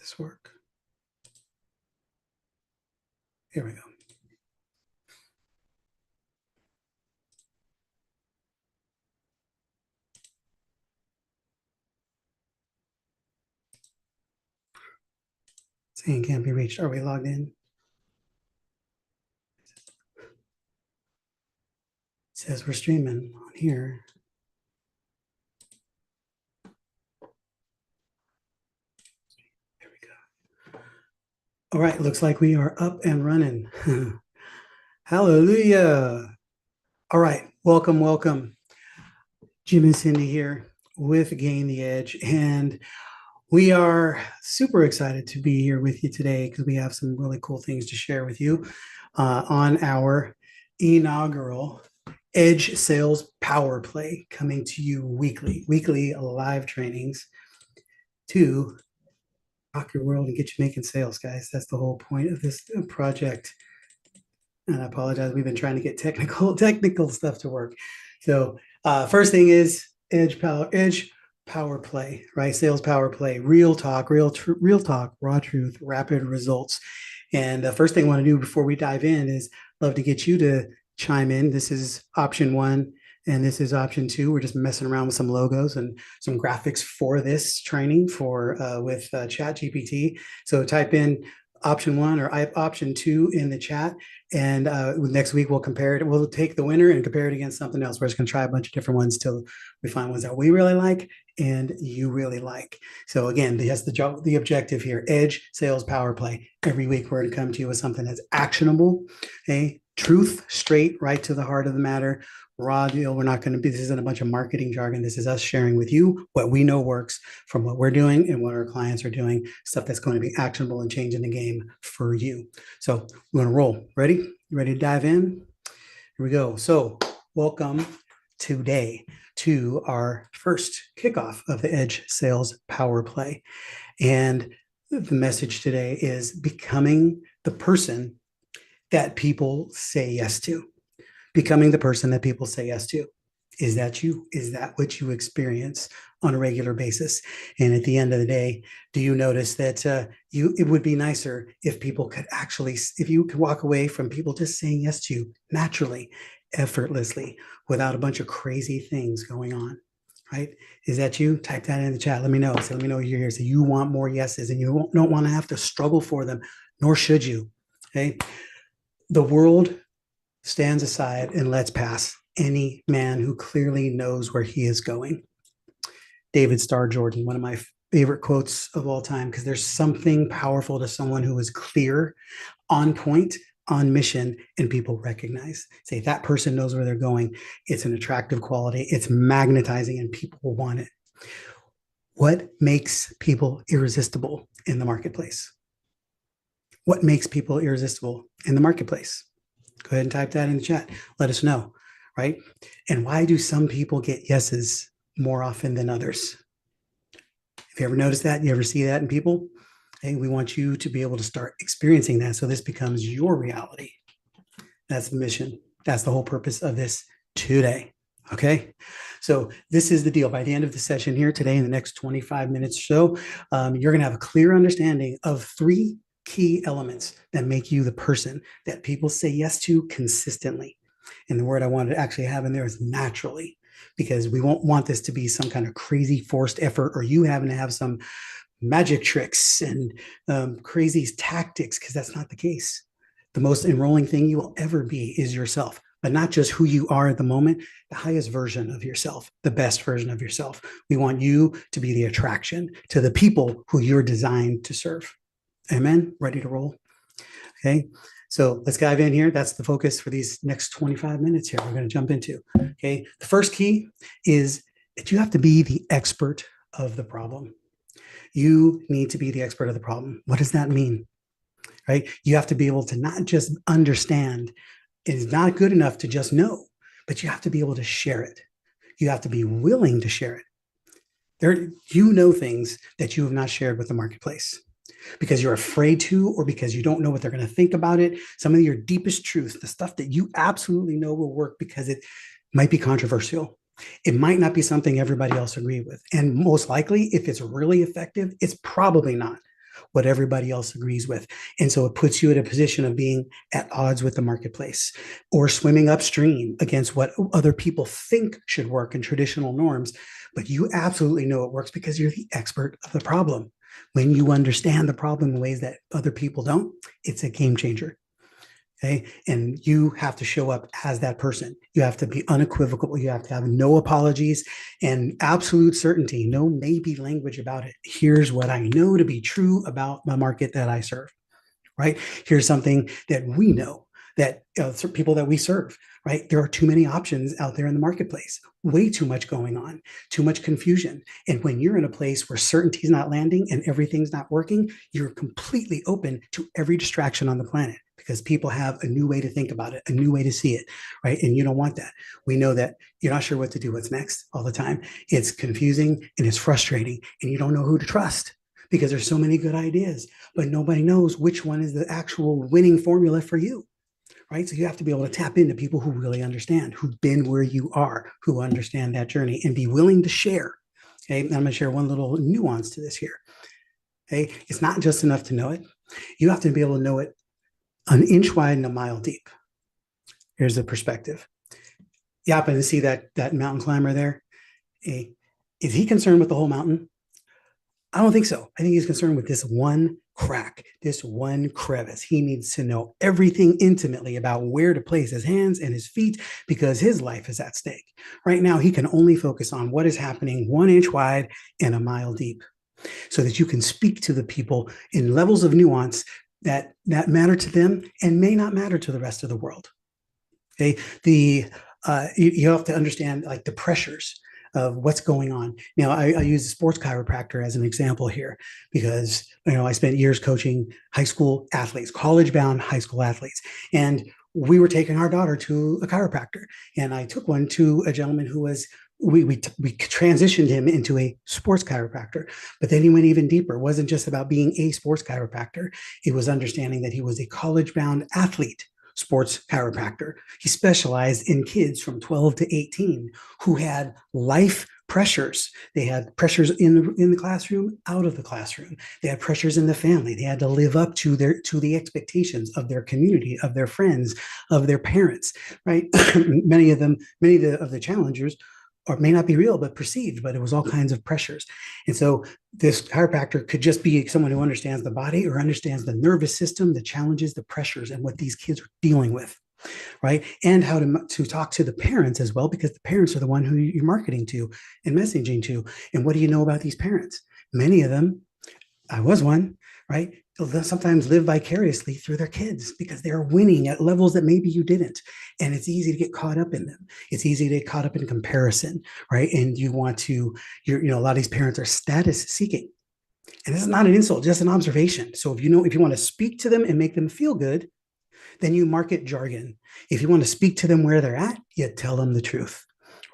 this work? Here we go. Saying can't be reached. Are we logged in? It says we're streaming on here. There we go. All right, looks like we are up and running. Hallelujah. All right, welcome. Jim and Cindy here with Gain the Edge, and we are super excited to be here with you today because we have some really cool things to share with you on our inaugural Edge Sales Power Play, coming to you weekly live trainings to rock your world and get you making sales, guys. That's the whole point of this project. And I apologize, we've been trying to get technical stuff to work. So first thing is Edge Power Play, right? Sales Power Play, real talk, raw truth, rapid results. And the first thing I want to do before we dive in is love to get you to chime in. This is option 1 and this is option 2. We're just messing around with some logos and some graphics for this training with ChatGPT. So type in option 1 or option 2 in the chat, and next week we'll compare it. We'll take the winner and compare it against something else. We're just going to try a bunch of different ones till we find ones that we really like and you really like. So again, that's the objective here. Edge Sales Power Play. Every week we're going to come to you with something that's actionable, okay? Truth, straight, right to the heart of the matter. Raw deal. We're not going to be, this isn't a bunch of marketing jargon. This is us sharing with you what we know works from what we're doing and what our clients are doing, stuff that's going to be actionable and changing the game for you. So we're going to roll. Ready? You ready to dive in? Here we go. So welcome today to our first kickoff of the Edge Sales Power Play. And the message today is becoming the person that people say yes to. Becoming the person that people say yes to. Is that you? Is that what you experience on a regular basis? And at the end of the day, do you notice that it would be nicer if people could actually, if you could walk away from people just saying yes to you naturally, effortlessly, without a bunch of crazy things going on, right? Is that you? Type that in the chat. Let me know. So let me know you're here. So you want more yeses and you don't want to have to struggle for them, nor should you, okay? The world stands aside and lets pass any man who clearly knows where he is going. David Starr Jordan, one of my favorite quotes of all time, because there's something powerful to someone who is clear, on point, on mission, and people recognize. Say that person knows where they're going. It's an attractive quality. It's magnetizing and people will want it. What makes people irresistible in the marketplace? What makes people irresistible in the marketplace? Go ahead and type that in the chat. Let us know, right? And why do some people get yeses more often than others? Have you ever noticed that? You ever see that in people? Hey, we want you to be able to start experiencing that so this becomes your reality. That's the mission. That's the whole purpose of this today, okay? So this is the deal. By the end of the session here today, in the next 25 minutes or so, you're going to have a clear understanding of 3 key elements that make you the person that people say yes to consistently. And the word I wanted to actually have in there is naturally, because we won't want this to be some kind of crazy forced effort or you having to have some magic tricks and crazy tactics, because that's not the case. The most enrolling thing you will ever be is yourself, but not just who you are at the moment, the highest version of yourself, the best version of yourself. We want you to be the attraction to the people who you're designed to serve. Amen. Ready to roll? Okay. So let's dive in here. That's the focus for these next 25 minutes here. We're going to jump into. Okay. The first key is that you have to be the expert of the problem. You need to be the expert of the problem. What does that mean? Right? You have to be able to not just understand. It is not good enough to just know, but you have to be able to share it. You have to be willing to share it. You know things that you have not shared with the marketplace, because you're afraid to, or because you don't know what they're going to think about it. Some of your deepest truths, the stuff that you absolutely know will work because it might be controversial. It might not be something everybody else agree with. And most likely, if it's really effective, it's probably not. what everybody else agrees with. And so it puts you in a position of being at odds with the marketplace or swimming upstream against what other people think should work in traditional norms. But you absolutely know it works because you're the expert of the problem. When you understand the problem in ways that other people don't, it's a game changer. Okay. And you have to show up as that person. You have to be unequivocal. You have to have no apologies and absolute certainty, no maybe language about it. Here's what I know to be true about the market that I serve, right? Here's something that we know that people that we serve, right? There are too many options out there in the marketplace, way too much going on, too much confusion. And when you're in a place where certainty is not landing and everything's not working, you're completely open to every distraction on the planet because people have a new way to think about it, a new way to see it, right? And you don't want that. We know that you're not sure what to do, what's next all the time. It's confusing and it's frustrating and you don't know who to trust because there's so many good ideas, but nobody knows which one is the actual winning formula for you. Right. So you have to be able to tap into people who really understand, who've been where you are, who understand that journey and be willing to share. Okay. And I'm going to share one little nuance to this here. Okay. It's not just enough to know it. You have to be able to know it an inch wide and a mile deep. Here's the perspective. You happen to see that mountain climber there. Okay. Is he concerned with the whole mountain? I don't think so. I think he's concerned with this one crack, this one crevice. He needs to know everything intimately about where to place his hands and his feet because his life is at stake. Right now, he can only focus on what is happening 1 inch wide and a mile deep so that you can speak to the people in levels of nuance that matter to them and may not matter to the rest of the world. Okay, you have to understand like the pressures of what's going on. Now, I use a sports chiropractor as an example here because I spent years coaching high school athletes, college-bound high school athletes, and we were taking our daughter to a chiropractor, and I took one to a gentleman who was. We transitioned him into a sports chiropractor, but then he went even deeper. It wasn't just about being a sports chiropractor. It was understanding that he was a college-bound athlete sports chiropractor. He specialized in kids from 12 to 18 who had life pressures. They had pressures in the classroom, out of the classroom. They had pressures in the family. They had to live up to the expectations of their community, of their friends, of their parents, right? many of the challengers or may not be real, but perceived, but it was all kinds of pressures. And so this chiropractor could just be someone who understands the body or understands the nervous system, the challenges, the pressures, and what these kids are dealing with, right? And how to talk to the parents as well, because the parents are the one who you're marketing to and messaging to. And what do you know about these parents? Many of them, I was one, right? They'll sometimes live vicariously through their kids because they're winning at levels that maybe you didn't. And it's easy to get caught up in them. It's easy to get caught up in comparison, right? And you want to, a lot of these parents are status seeking. And this is not an insult, just an observation. So if you want to speak to them and make them feel good, then you market jargon. If you want to speak to them where they're at, you tell them the truth.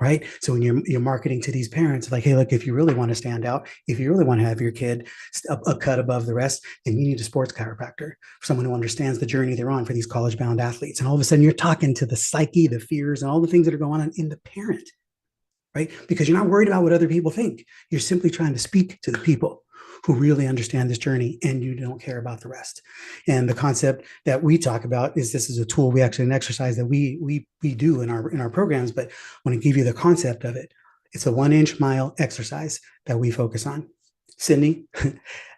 Right. So when you're marketing to these parents, like, hey, look, if you really want to stand out, if you really want to have your kid a cut above the rest, then you need a sports chiropractor, someone who understands the journey they're on for these college-bound athletes. And all of a sudden you're talking to the psyche, the fears, and all the things that are going on in the parent, right? Because you're not worried about what other people think. You're simply trying to speak to the people who really understand this journey, and you don't care about the rest. And the concept that we talk about is this is a tool, an exercise that we do in our programs, but I want to give you the concept of it. It's a 1 inch mile exercise that we focus on. Sydney,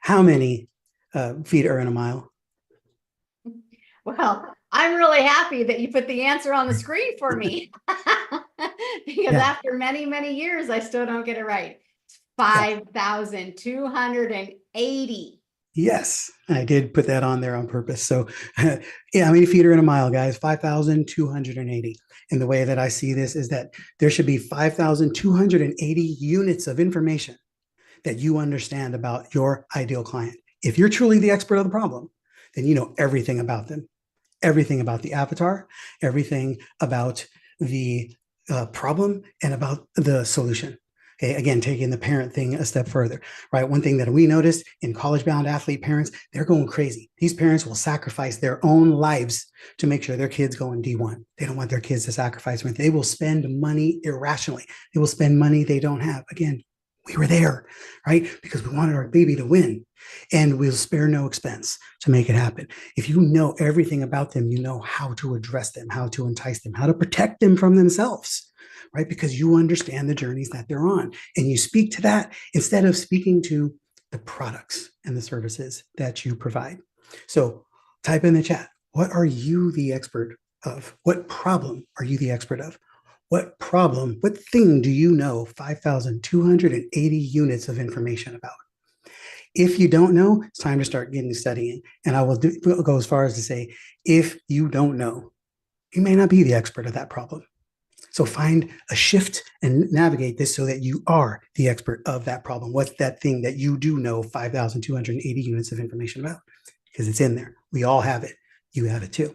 how many feet are in a mile? Well, I'm really happy that you put the answer on the screen for me because after many, many years, I still don't get it right. 5,280. Yes, I did put that on there on purpose. So, how many feet are in a mile, guys? 5,280. And the way that I see this is that there should be 5,280 units of information that you understand about your ideal client. If you're truly the expert of the problem, then you know everything about them, everything about the avatar, everything about the problem, and about the solution. Okay, again, taking the parent thing a step further, right? One thing that we noticed in college-bound athlete parents, they're going crazy. These parents will sacrifice their own lives to make sure their kids go in D1. They don't want their kids to sacrifice anything. They will spend money irrationally. They will spend money they don't have. Again, We were there, right? Because we wanted our baby to win, and we'll spare no expense to make it happen. If you know everything about them, you know how to address them, how to entice them, how to protect them from themselves, right? Because you understand the journeys that they're on, and you speak to that instead of speaking to the products and the services that you provide. So type in the chat, what are you the expert of? What problem are you the expert of? What problem, what thing do you know 5,280 units of information about? If you don't know, it's time to start getting studying. And I will go as far as to say, if you don't know, you may not be the expert of that problem. So find a shift and navigate this so that you are the expert of that problem. What's that thing that you do know 5,280 units of information about? Because it's in there. We all have it. You have it too.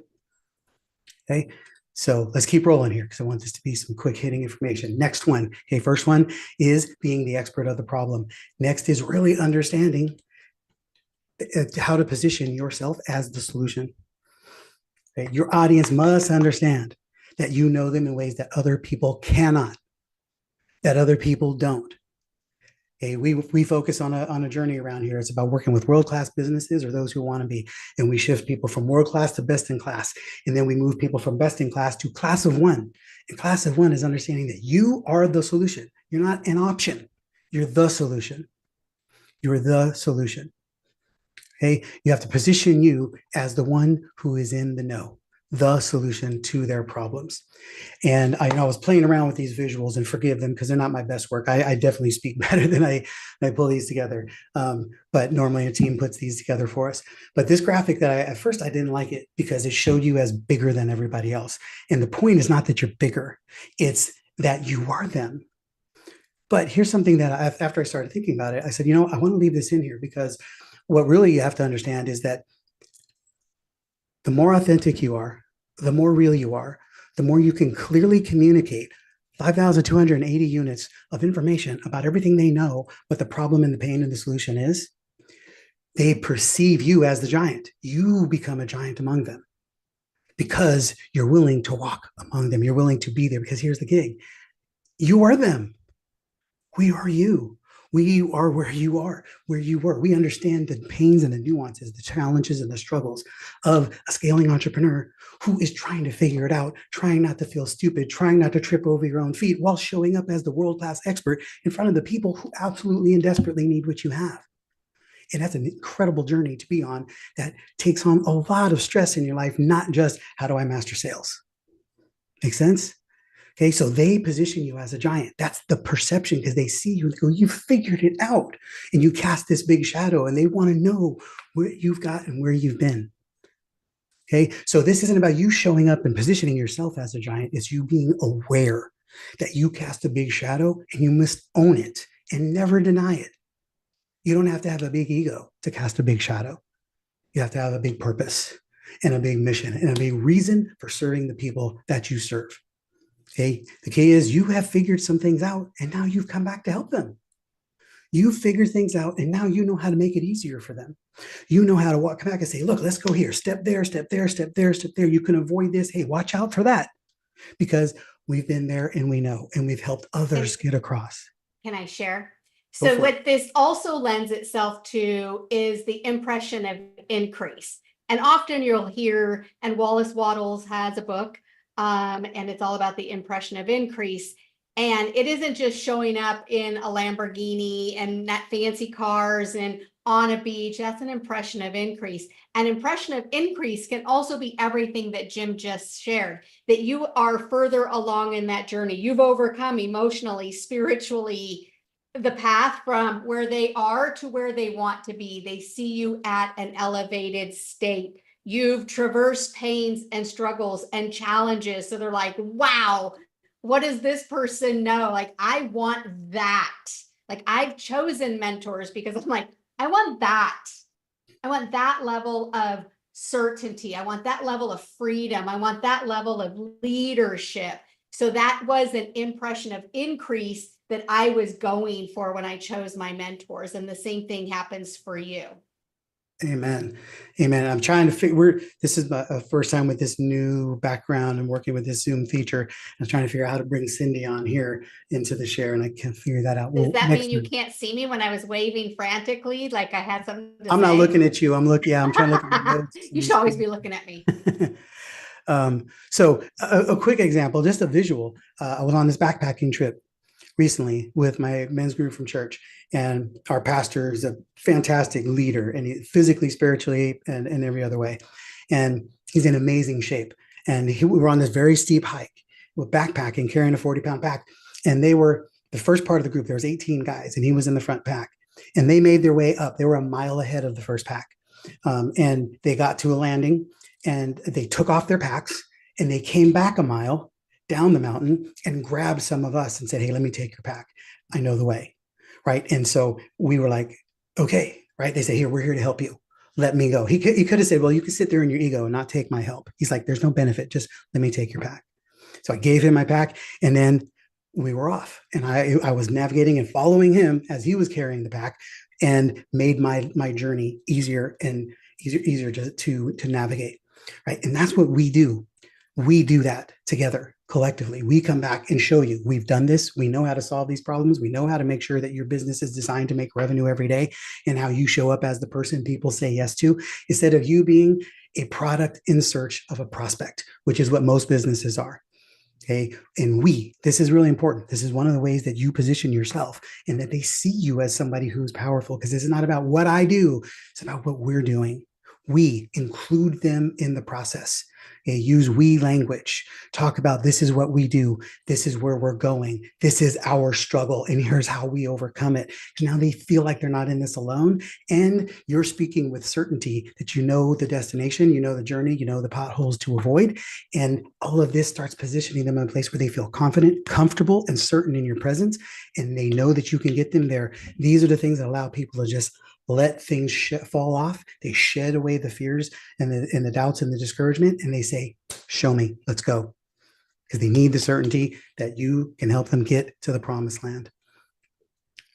Okay. So let's keep rolling here because I want this to be some quick hitting information. Next one. Okay. First one is being the expert of the problem. Next is really understanding how to position yourself as the solution. Okay. Your audience must understand that you know them in ways that other people cannot, that other people don't. Okay, we focus on a journey around here. It's about working with world-class businesses or those who want to be. And we shift people from world-class to best in class. And then we move people from best in class to class of one. And class of one is understanding that you are the solution. You're not an option. You're the solution. You're the solution. Okay, you have to position you as the one who is in the know, the solution to their problems. And I know I was playing around with these visuals, and forgive them because they're not my best work. I definitely speak better than I pull these together. But normally a team puts these together for us. But this graphic that at first I didn't like it because it showed you as bigger than everybody else. And the point is not that you're bigger, it's that you are them. But here's something that after I started thinking about it, I said, I want to leave this in here because what really you have to understand is that the more authentic you are, the more real you are, the more you can clearly communicate 5,280 units of information about everything they know, what the problem and the pain and the solution is. They perceive you as the giant. You become a giant among them because you're willing to walk among them. You're willing to be there because here's the gig. You are them. We are you. We are where you are, where you were. We understand the pains and the nuances, the challenges and the struggles of a scaling entrepreneur who is trying to figure it out, trying not to feel stupid, trying not to trip over your own feet while showing up as the world-class expert in front of the people who absolutely and desperately need what you have. And that's an incredible journey to be on that takes on a lot of stress in your life, not just how do I master sales? Make sense? Okay, so they position you as a giant. That's the perception because they see you and go, you figured it out. And you cast this big shadow and they want to know what you've got and where you've been. Okay, so this isn't about you showing up and positioning yourself as a giant. It's you being aware that you cast a big shadow and you must own it and never deny it. You don't have to have a big ego to cast a big shadow. You have to have a big purpose and a big mission and a big reason for serving the people that you serve. Okay, the key is you have figured some things out and now you've come back to help them. You figure things out and now you know how to make it easier for them. You know how to come back and say, look, let's go here, step there, step there, step there, step there. You can avoid this. Hey, watch out for that because we've been there and we know, and we've helped others get across. Can I share? So what this also lends itself to is the impression of increase. And often you'll hear, and Wallace Wattles has a book, and it's all about the impression of increase. And it isn't just showing up in a Lamborghini and that fancy cars and on a beach. That's an impression of increase. An impression of increase can also be everything that Jim just shared, that you are further along in that journey. You've overcome emotionally, spiritually, the path from where they are to where they want to be. They see you at an elevated state. You've traversed pains and struggles and challenges. So they're like, wow, what does this person know? Like, I want that. Like, I've chosen mentors because I'm like, I want that. I want that level of certainty. I want that level of freedom. I want that level of leadership. So that was an impression of increase that I was going for when I chose my mentors. And the same thing happens for you. Amen. Amen. I'm trying to figure, this is my first time with this new background and working with this Zoom feature. I'm trying to figure out how to bring Cindy on here into the share, and I can't figure that out. Does Well, that next mean you time. can't see me when I was waving frantically, like I had something to I'm not say? looking at you. Yeah, I'm trying to look at my notes. You should always be looking at me. So a quick example, just a visual. I was on this backpacking trip recently with my men's group from church, and our pastor is a fantastic leader, and physically, spiritually, and every other way, and he's in amazing shape. And we were on this very steep hike with backpacking, carrying a 40-pound pack, and they were the first part of the group. There was 18 guys, and he was in the front pack, and they made their way up. They were a mile ahead of the first pack, and they got to a landing, and they took off their packs, and they came back a mile down the mountain and grabbed some of us and said, "Hey, let me take your pack. I know the way." Right. And so we were like, okay, right. They say, "Here, we're here to help you. Let me go." He could have said, "Well, you can sit there in your ego and not take my help." He's like, "There's no benefit. Just let me take your pack." So I gave him my pack, and then we were off. And I was navigating and following him as he was carrying the pack, and made my journey easier and easier to navigate. Right. And that's what we do. We do that together collectively. We come back and show you we've done this. We know how to solve these problems. We know how to make sure that your business is designed to make revenue every day, and how you show up as the person people say yes to, instead of you being a product in search of a prospect, which is what most businesses are. Okay. And this is really important. This is one of the ways that you position yourself, and that they see you as somebody who's powerful, because this is not about what I do. It's about what we're doing. We include them in the process. Okay, use we language. Talk about, this is what we do. This is where we're going. This is our struggle. And here's how we overcome it. Now they feel like they're not in this alone. And you're speaking with certainty that you know the destination, you know the journey, you know the potholes to avoid. And all of this starts positioning them in a place where they feel confident, comfortable, and certain in your presence. And they know that you can get them there. These are the things that allow people to just let things fall off. They shed away the fears and the doubts and the discouragement, and they say, "Show me, let's go." Because they need the certainty that you can help them get to the promised land.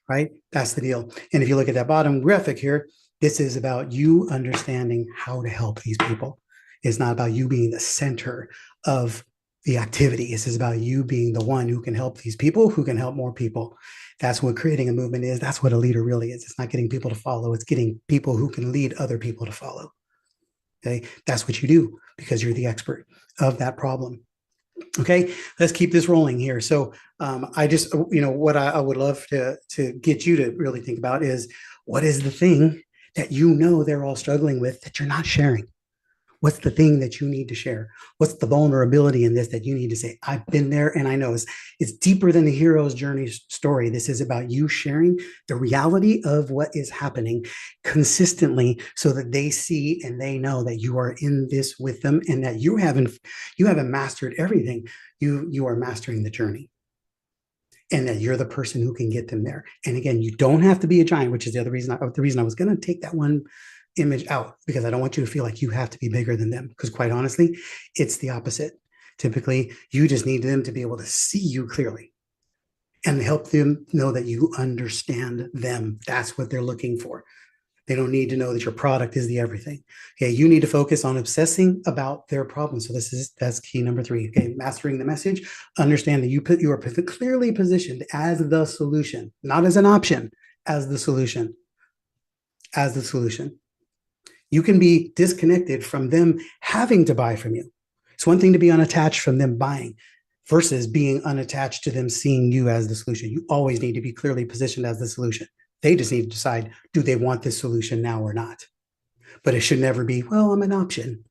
Right? That's the deal. And if you look at that bottom graphic here, this is about you understanding how to help these people. It's not about you being the center of the activity. This is about you being the one who can help these people, who can help more people. That's what creating a movement is. That's what a leader really is. It's not getting people to follow. It's getting people who can lead other people to follow. Okay. That's what you do, because you're the expert of that problem. Okay. Let's keep this rolling here. So I just, what I would love to get you to really think about is, what is the thing that they're all struggling with that you're not sharing? What's the thing that you need to share? What's the vulnerability in this that you need to say, "I've been there and I know"? It's deeper than the hero's journey story. This is about you sharing the reality of what is happening consistently, so that they see and they know that you are in this with them, and that you haven't mastered everything. You are mastering the journey, and that you're the person who can get them there. And again, you don't have to be a giant, which is the reason I was going to take that one image out, because I don't want you to feel like you have to be bigger than them, because quite honestly, it's the opposite. Typically, you just need them to be able to see you clearly and help them know that you understand them. That's what they're looking for. They don't need to know that your product is the everything. Okay, you need to focus on obsessing about their problems. So that's key number 3. Okay, mastering the message. Understand that you are clearly positioned as the solution, not as an option, as the solution. As the solution. You can be disconnected from them having to buy from you. It's one thing to be unattached from them buying, versus being unattached to them seeing you as the solution. You always need to be clearly positioned as the solution. They just need to decide, do they want this solution now or not? But it should never be, "Well, I'm an option.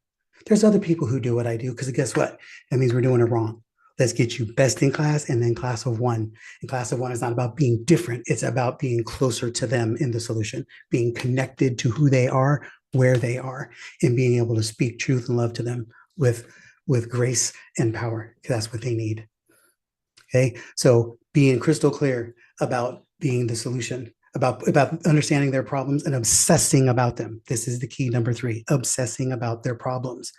There's other people who do what I do," because guess what? That means we're doing it wrong. Let's get you best in class, and then class of one. And class of one is not about being different. It's about being closer to them in the solution, being connected to who they are, where they are, and being able to speak truth and love to them with grace and power. That's what they need. Okay. So being crystal clear about being the solution, about understanding their problems and obsessing about them. This is the key number 3, obsessing about their problems.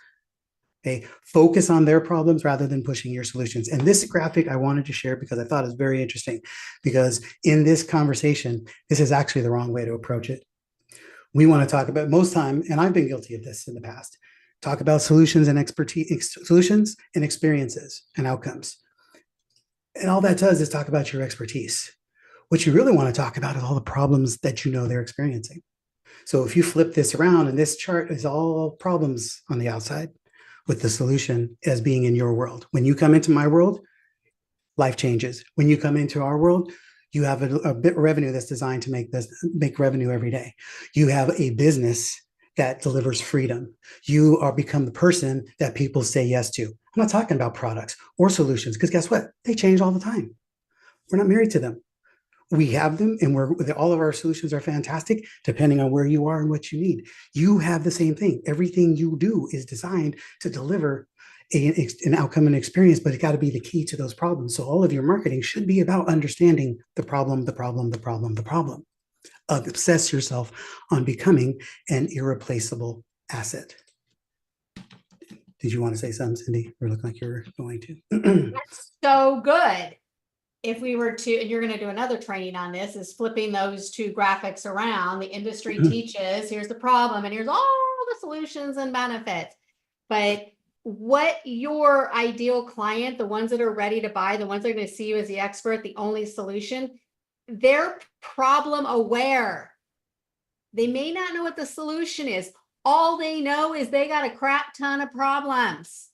Okay. Focus on their problems rather than pushing your solutions. And this graphic I wanted to share because I thought it was very interesting, because in this conversation, this is actually the wrong way to approach it. We want to talk about most time, and I've been guilty of this in the past, talk about solutions and expertise, solutions and experiences and outcomes. And all that does is talk about your expertise. What you really want to talk about is all the problems that you know they're experiencing. So if you flip this around and this chart is all problems on the outside with the solution as being in your world. When you come into my world, life changes. When you come into our world, you have a bit revenue that's designed to make revenue every day. You have a business that delivers freedom. You are become the person that people say yes to. I'm not talking about products or solutions because guess what? They change all the time. We're not married to them. We have them, and all of our solutions are fantastic depending on where you are and what you need. You have the same thing. Everything you do is designed to deliver an outcome and experience, but it got to be the key to those problems. So all of your marketing should be about understanding the problem, the problem, the problem, the problem. Obsess yourself on becoming an irreplaceable asset. Did you want to say something, Cindy? You look like you're going to. That's so good. If we were to, and you're going to do another training on this, is flipping those two graphics around. The industry teaches, here's the problem, and here's all the solutions and benefits. But what your ideal client, the ones that are ready to buy, the ones that are going to see you as the expert, the only solution, they're problem aware. They may not know what the solution is. All they know is they got a crap ton of problems.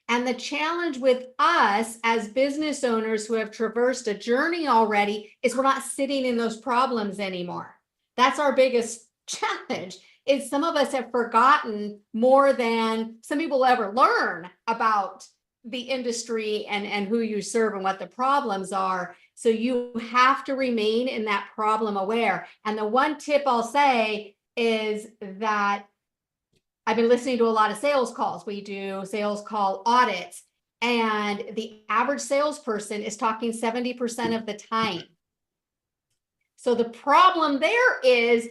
And the challenge with us as business owners who have traversed a journey already is we're not sitting in those problems anymore. That's our biggest challenge. Is some of us have forgotten more than some people ever learn about the industry and who you serve and what the problems are. So you have to remain in that problem aware. And the one tip I'll say is that I've been listening to a lot of sales calls. We do sales call audits, and the average salesperson is talking 70% of the time. So the problem there is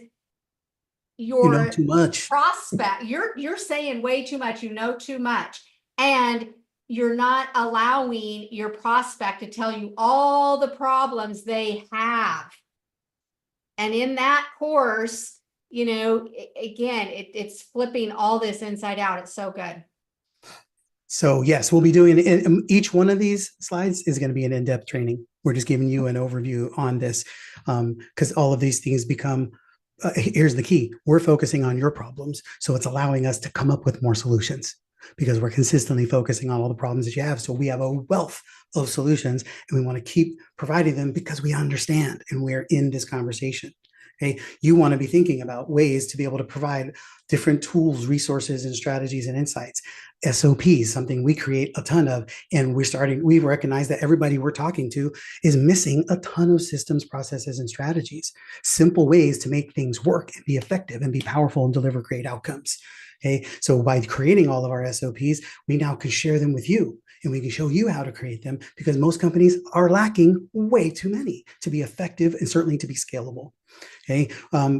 your too much. prospect. You're saying way too much. You know too much, and you're not allowing your prospect to tell you all the problems they have. And in that course, again, it's flipping all this inside out. It's so good. So yes, we'll be doing each one of these slides is going to be an in-depth training. We're just giving you an overview on this because all of these things become, here's the key. We're focusing on your problems. So it's allowing us to come up with more solutions because we're consistently focusing on all the problems that you have. So we have a wealth of solutions and we want to keep providing them because we understand and we're in this conversation. Okay, you want to be thinking about ways to be able to provide different tools, resources, and strategies and insights. SOPs, something we create a ton of, and we recognize that everybody we're talking to is missing a ton of systems, processes, and strategies. Simple ways to make things work and be effective and be powerful and deliver great outcomes. Okay, so by creating all of our SOPs, we now can share them with you. And we can show you how to create them because most companies are lacking way too many to be effective and certainly to be scalable. Okay,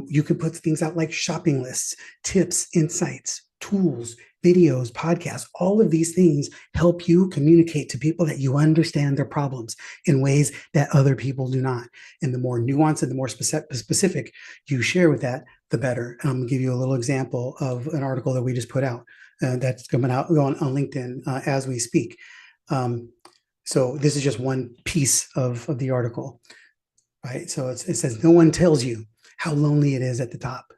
you could put things out like shopping lists, tips, insights, tools, videos, podcasts. All of these things help you communicate to people that you understand their problems in ways that other people do not. And the more nuanced and the more specific you share with that, the better. And I'm going to give you a little example of an article that we just put out that's going on LinkedIn as we speak. So this is just one piece of the article, right? So it says, no one tells you how lonely it is at the top,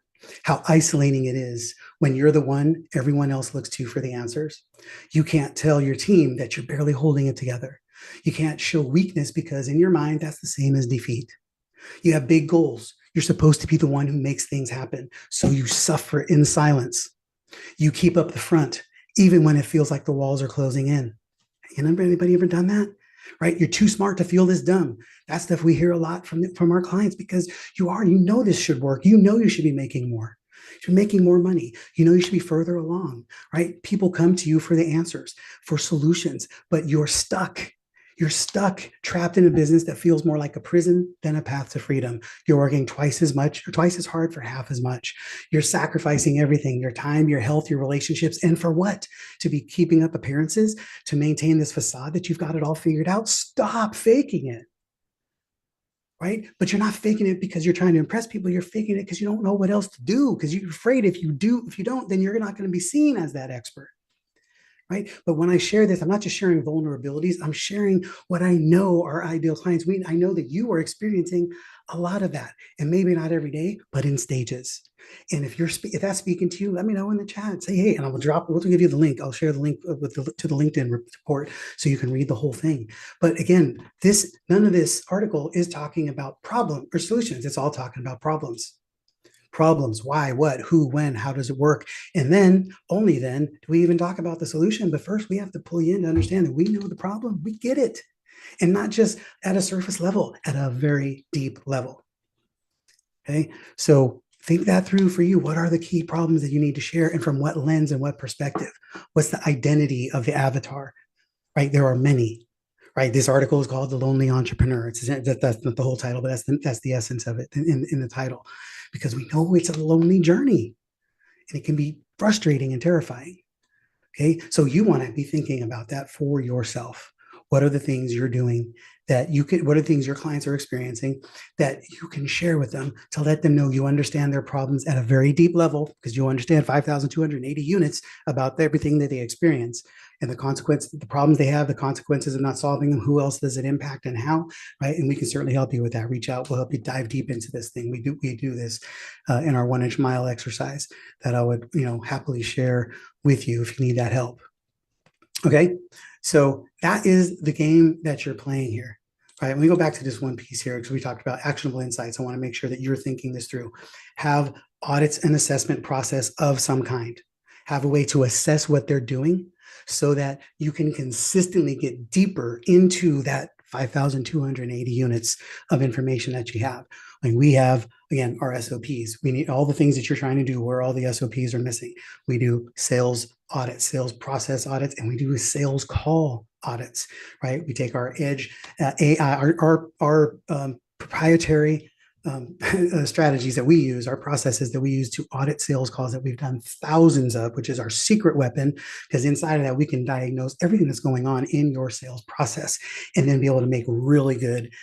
how isolating it is when you're the one everyone else looks to for the answers. You can't tell your team that you're barely holding it together. You can't show weakness because in your mind, that's the same as defeat. You have big goals. You're supposed to be the one who makes things happen. So you suffer in silence. You keep up the front, even when it feels like the walls are closing in. Anybody ever done that? Right? You're too smart to feel this dumb. That stuff we hear a lot from our clients because you know this should work. You know you should be making more. You're making more money. You know you should be further along, right? People come to you for the answers, for solutions, but you're stuck. You're stuck, trapped in a business that feels more like a prison than a path to freedom. You're working twice as much or twice as hard for half as much. You're sacrificing everything, your time, your health, your relationships. And for what? To be keeping up appearances, to maintain this facade that you've got it all figured out. Stop faking it. right? But you're not faking it because you're trying to impress people. You're faking it because you don't know what else to do, because you're afraid if you don't, then you're not going to be seen as that expert, right? But when I share this, I'm not just sharing vulnerabilities. I'm sharing what I know our ideal clients. I know that you are experiencing a lot of that, and maybe not every day, but in stages. And if that's speaking to you, let me know in the chat. Say hey, and we'll give you the link. I'll share the link to the LinkedIn report so you can read the whole thing. But again, none of this article is talking about problem or solutions. It's all talking about problems. Problems, why, what, who, when, how does it work? And then, only then, do we even talk about the solution. But first, we have to pull you in to understand that we know the problem, we get it. And not just at a surface level, at a very deep level. Okay, so think that through for you. What are the key problems that you need to share, and from what lens and what perspective? What's the identity of the avatar, right? There are many, right? This article is called The Lonely Entrepreneur. That's not the whole title, but that's the essence of it in the title, because we know it's a lonely journey and it can be frustrating and terrifying. Okay, so you want to be thinking about that for yourself. What are the things you're doing that you can, what are the things your clients are experiencing that you can share with them to let them know you understand their problems at a very deep level, because you understand 5,280 units about everything that they experience and the consequence, the problems they have, the consequences of not solving them, who else does it impact and how, right? And we can certainly help you with that. Reach out, we'll help you dive deep into this thing. We do this in our 1-inch mile exercise that I would, happily share with you if you need that help. Okay, so that is the game that you're playing here. All right, let me go back to this one piece here because we talked about actionable insights. I want to make sure that you're thinking this through. Have audits and assessment process of some kind. Have a way to assess what they're doing so that you can consistently get deeper into that 5,280 units of information that you have. Like we have, again, our SOPs. We need all the things that you're trying to do where all the SOPs are missing. We do sales audits, sales process audits, and we do sales call audits, right? We take our edge AI, our proprietary strategies that we use, our processes that we use to audit sales calls that we've done thousands of, which is our secret weapon, because inside of that, we can diagnose everything that's going on in your sales process and then be able to make really good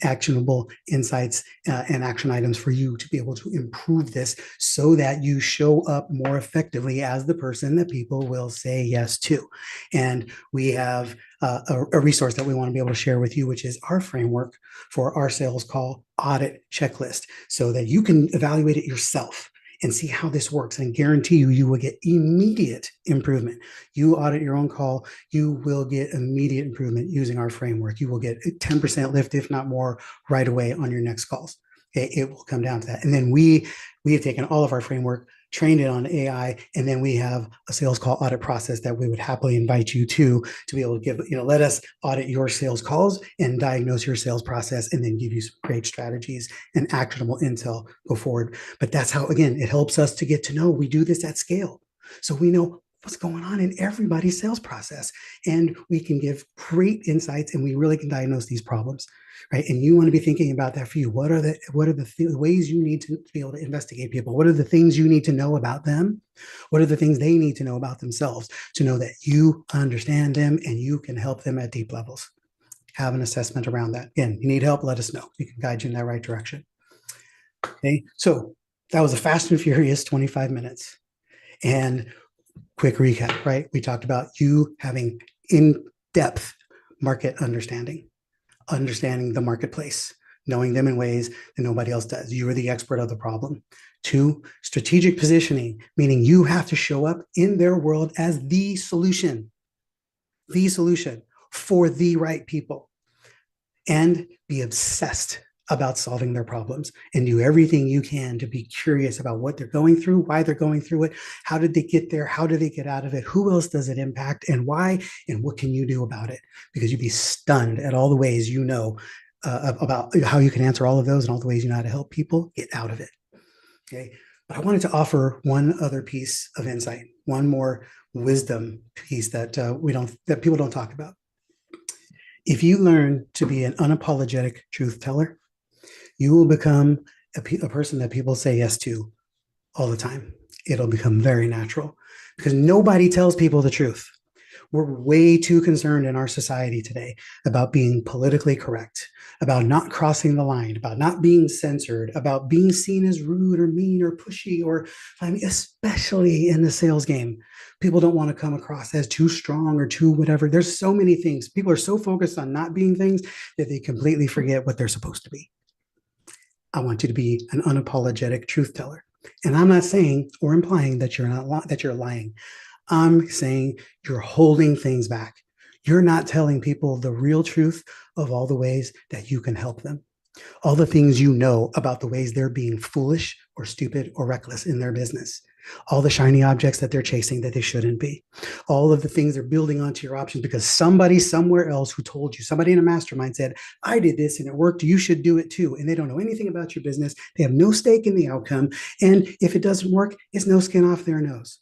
actionable insights and action items for you to be able to improve this so that you show up more effectively as the person that people will say yes to. And we have a resource that we want to be able to share with you, which is our framework for our sales call audit checklist, so that you can evaluate it yourself and see how this works, and guarantee you will get immediate improvement. You audit your own call, you will get immediate improvement using our framework. You will get a 10% lift, if not more, right away on your next calls. Okay, it will come down to that. And then we have taken all of our framework, trained it on AI, and then we have a sales call audit process that we would happily invite you to be able to give, let us audit your sales calls and diagnose your sales process, and then give you some great strategies and actionable intel go forward. But that's how, again, it helps us to get to know. We do this at scale, so we know what's going on in everybody's sales process, and we can give great insights, and we really can diagnose these problems, right? And you want to be thinking about that for you. What are the ways you need to be able to investigate people? What are the things you need to know about them? What are the things they need to know about themselves to know that you understand them and you can help them at deep levels? Have an assessment around that. Again, you need help, let us know. We can guide you in that right direction. Okay, so that was a fast and furious 25 minutes. And quick recap, right? We talked about you having in-depth market understanding the marketplace, knowing them in ways that nobody else does. You are the expert of the problem. 2, strategic positioning, meaning you have to show up in their world as the solution for the right people, and be obsessed about solving their problems and do everything you can to be curious about what they're going through, why they're going through it, how did they get there, how do they get out of it, who else does it impact, and why, and what can you do about it? Because you'd be stunned at all the ways about how you can answer all of those and all the ways you know how to help people get out of it. Okay, but I wanted to offer one other piece of insight, one more wisdom piece that people don't talk about. If you learn to be an unapologetic truth teller, you will become a person that people say yes to all the time. It'll become very natural because nobody tells people the truth. We're way too concerned in our society today about being politically correct, about not crossing the line, about not being censored, about being seen as rude or mean or pushy, or I mean, especially in the sales game. People don't want to come across as too strong or too whatever. There's so many things. People are so focused on not being things that they completely forget what they're supposed to be. I want you to be an unapologetic truth teller. And I'm not saying or implying that you're lying. I'm saying you're holding things back. You're not telling people the real truth of all the ways that you can help them. All the things you know about the ways they're being foolish or stupid or reckless in their business. All the shiny objects that they're chasing that they shouldn't be. All of the things they're building onto your options because somebody somewhere else who told you, somebody in a mastermind said, I did this and it worked. You should do it too. And they don't know anything about your business. They have no stake in the outcome. And if it doesn't work, it's no skin off their nose.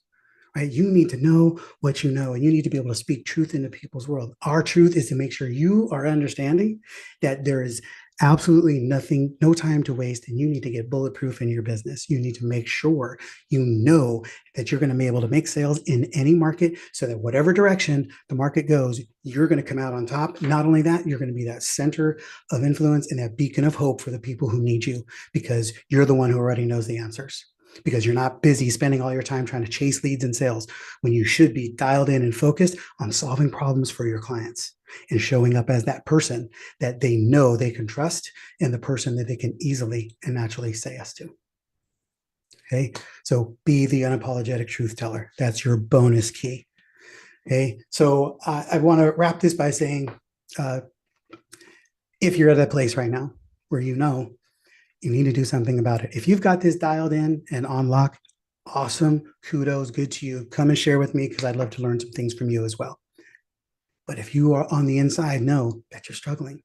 Right? You need to know what you know, and you need to be able to speak truth into people's world. Our truth is to make sure you are understanding that there is absolutely nothing, no time to waste, and you need to get bulletproof in your business. You need to make sure you know that you're going to be able to make sales in any market so that whatever direction the market goes, you're going to come out on top. Not only that, you're going to be that center of influence and that beacon of hope for the people who need you because you're the one who already knows the answers. Because you're not busy spending all your time trying to chase leads and sales when you should be dialed in and focused on solving problems for your clients and showing up as that person that they know they can trust and the person that they can easily and naturally say yes to. Okay, so be the unapologetic truth teller. That's your bonus key. Okay, so I want to wrap this by saying if you're at a place right now where you know you need to do something about it. If you've got this dialed in and on lock, awesome, kudos, good to you. Come and share with me because I'd love to learn some things from you as well. But if you are on the inside, know that you're struggling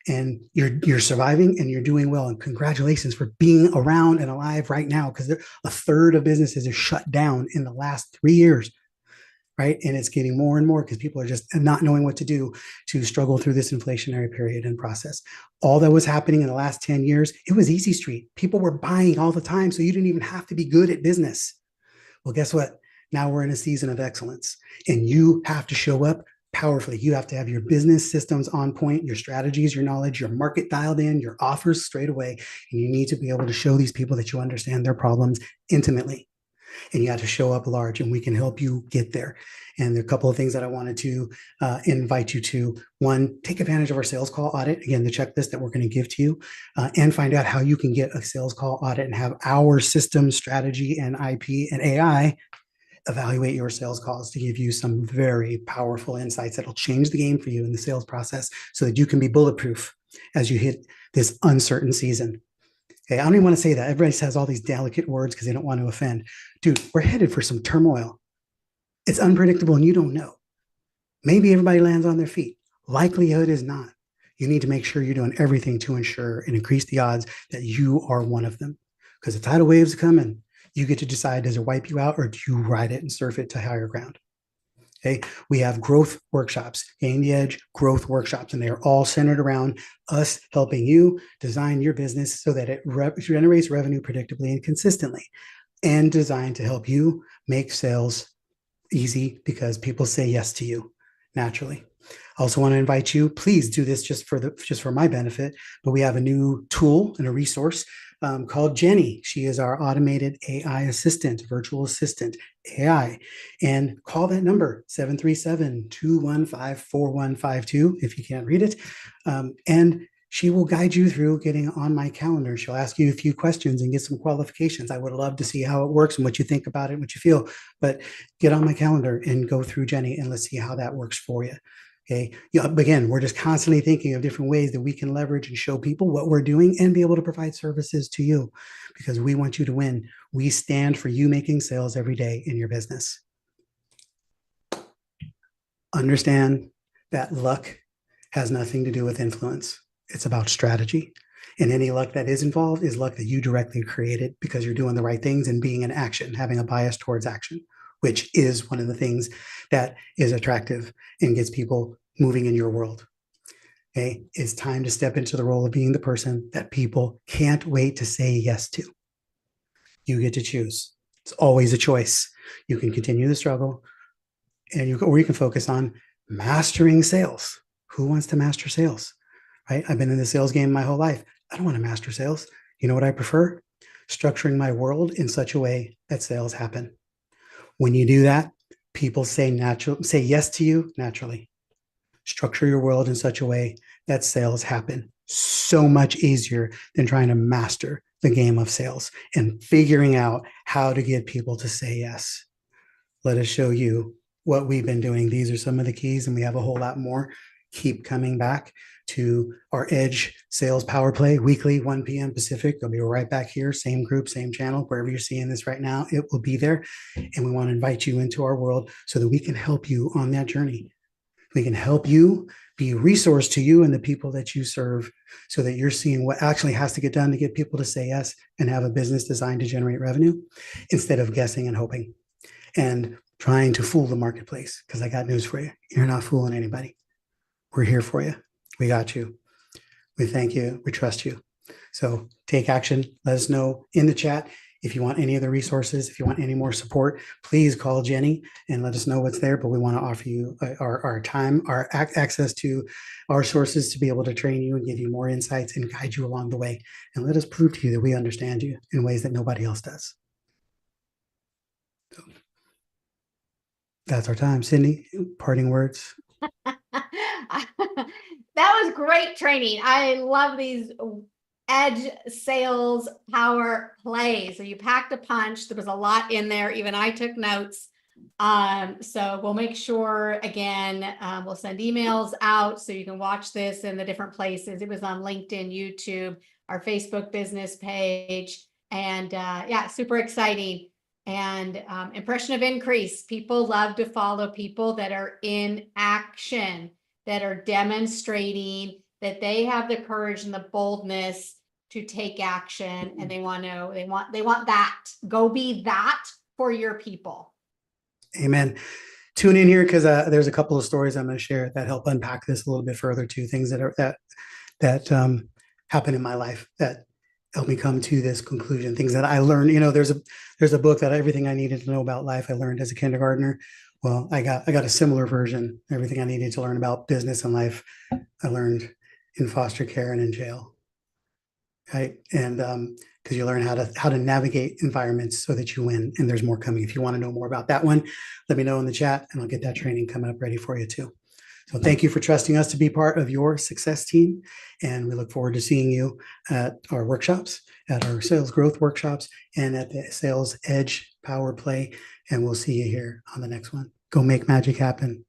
and you're surviving and you're doing well. And congratulations for being around and alive right now because a third of businesses are shut down in the last 3 years. Right. And it's getting more and more because people are just not knowing what to do to struggle through this inflationary period and process. All that was happening in the last 10 years, it was easy street. People were buying all the time. So you didn't even have to be good at business. Well, guess what? Now we're in a season of excellence and you have to show up powerfully. You have to have your business systems on point, your strategies, your knowledge, your market dialed in, your offers straight away. And you need to be able to show these people that you understand their problems intimately. And you have to show up large and we can help you get there. And there are a couple of things that I wanted to invite you to. One, take advantage of our sales call audit. Again, the checklist that we're going to give to you and find out how you can get a sales call audit and have our system strategy and IP and AI evaluate your sales calls to give you some very powerful insights that'll change the game for you in the sales process so that you can be bulletproof as you hit this uncertain season. Okay, I don't even want to say that. Everybody says all these delicate words because they don't want to offend. Dude, we're headed for some turmoil. It's unpredictable and you don't know. Maybe everybody lands on their feet. Likelihood is not. You need to make sure you're doing everything to ensure and increase the odds that you are one of them. Because the tidal waves are coming. You get to decide, does it wipe you out or do you ride it and surf it to higher ground? Okay, we have growth workshops, Gain the Edge growth workshops, and they are all centered around us helping you design your business so that it generates revenue predictably and consistently, and designed to help you make sales easy because people say yes to you naturally. I also want to invite you, please do this just for my benefit, but we have a new tool and a resource called Jenny. She is our automated AI assistant, virtual assistant AI, and call that number 737-215-4152 if you can't read it. And she will guide you through getting on my calendar. She'll ask you a few questions and get some qualifications. I would love to see how it works and what you think about it, and what you feel, but get on my calendar and go through Jenny and let's see how that works for you. Okay. Again, we're just constantly thinking of different ways that we can leverage and show people what we're doing and be able to provide services to you because we want you to win. We stand for you making sales every day in your business. Understand that luck has nothing to do with influence. It's about strategy. And any luck that is involved is luck that you directly created because you're doing the right things and being in action, having a bias towards action, which is one of the things that is attractive and gets people moving in your world. Okay, it's time to step into the role of being the person that people can't wait to say yes to. You get to choose. It's always a choice. You can continue the struggle or you can focus on mastering sales. Who wants to master sales? Right? I've been in the sales game my whole life. I don't want to master sales. You know what I prefer? Structuring my world in such a way that sales happen. When you do that, people say yes to you naturally. Structure your world in such a way that sales happen. So much easier than trying to master the game of sales and figuring out how to get people to say yes. Let us show you what we've been doing. These are some of the keys, and we have a whole lot more. Keep coming back to our Edge Sales Power Play weekly, 1 p.m. Pacific. They'll be right back here, same group, same channel, wherever you're seeing this right now, it will be there. And we want to invite you into our world so that we can help you on that journey. We can help you, be a resource to you and the people that you serve, so that you're seeing what actually has to get done to get people to say yes and have a business designed to generate revenue, instead of guessing and hoping and trying to fool the marketplace. Because I got news for you. You're not fooling anybody. We're here for you. We got you. We thank you. We trust you. So take action. Let us know in the chat if you want any other resources. If you want any more support, please call Jenny and let us know what's there. But we want to offer you our time, our access to our sources to be able to train you and give you more insights and guide you along the way. And let us prove to you that we understand you in ways that nobody else does. So that's our time. Cindy, parting words. That was great training. I love these Edge Sales Power Plays. So you packed a punch. There was a lot in there. Even I took notes. So we'll make sure, again, we'll send emails out so you can watch this in the different places. It was on LinkedIn, YouTube, our Facebook business page. And yeah, super exciting. And impression of increase. People love to follow people that are in action, that are demonstrating that they have the courage and the boldness to take action, and they want that. Go be that for your people. Amen. Tune in here because there's a couple of stories I'm going to share that help unpack this a little bit further too. Things that happen in my life that help me come to this conclusion. Things that I learned. There's a book that everything I needed to know about life I learned as a kindergartner. Well, I got a similar version. Everything I needed to learn about business and life, I learned in foster care and in jail. Right. And because you learn how to navigate environments so that you win. And there's more coming. If you want to know more about that one, let me know in the chat and I'll get that training coming up ready for you too. So thank you for trusting us to be part of your success team. And we look forward to seeing you at our workshops, at our sales growth workshops, and at the Sales Edge Power Play. And we'll see you here on the next one. Go make magic happen.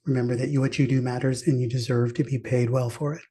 Remember that what you do matters and you deserve to be paid well for it.